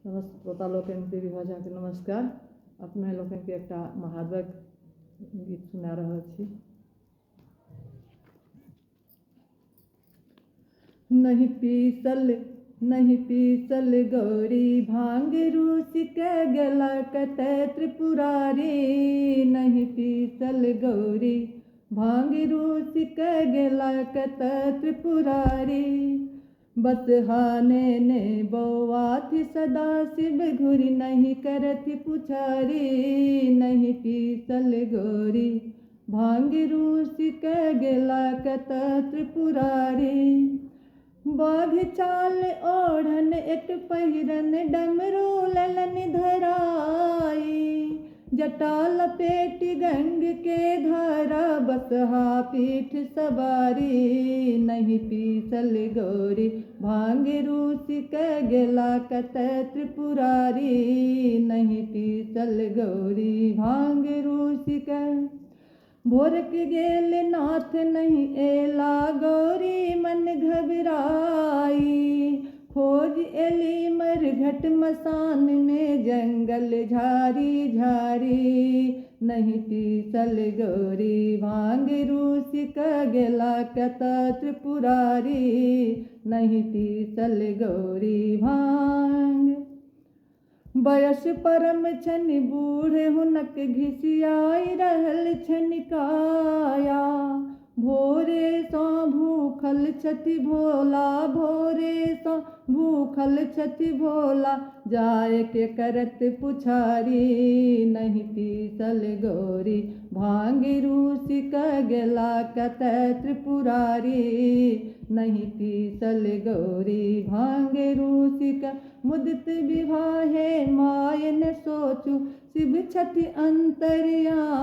समस्त श्रोता लोकन देवी भाषा के नमस्कार। अपने लोकन के एक महादेव गीत सुना रहा छी। नहीं पीसल गौरी भांग रूस के गला कते त्रिपुरारी। नहीं पीसल गौरी भांग रूस के गला कते त्रिपुरारी। बस हाने ने बौआ थी सदा शिव घुरी नहीं करती पुछारी। नहीं पीसल गौरी भांग रूस के गला कते त्रिपुरारी। बाघ चाल ओढ़न एक पहिरन डमरू ललन धराई। जटा लपेट गंग के धारा बसहा पीठ सवारी। नहीं पीसल गौरी भांग रूस के गला कते त्रिपुरारी। नहीं पीसल गौरी भांग रूस के भोरक गेल नाथ नहीं एला गौरी मन घबराई। खोज एली मरघट मसान में जंगल झारी झारी। नहीं पीसल गौरी भांग रूस का गला कते त्रिपुरारी। नहीं पीसल गौरी भांग बयस परम छन बूढ़े हुनक घिसियाई रहल छनिकाया। भोरे सो भूखल छति भोला भोरे सो भूखल छति भोला जाए के करत पुछारी। नहीं पीसल गौरी भांग रूस का गला कते त्रिपुरारी। नहीं पीसल गौरी भांग रूस का मुदित विवाहे मायन सोचू शिव छति अंतर्यामी।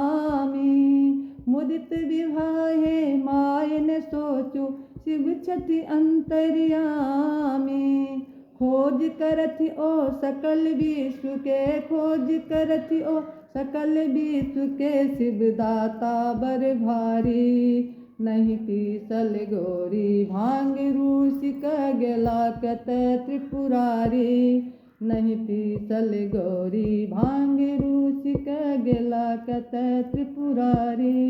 मुदित विवाहे मायन सोचू शिव छति अंतर्यामी। खोज करथि ओ सकल विश्व के खोज करथि ओ सकल विश्व के शिव दाता बर भारी। नहीं पीसल गौरी भांग रूस का गला कते त्रिपुरारी। नहीं पीसल गौरी भांग रूस का गला कते त्रिपुरारी।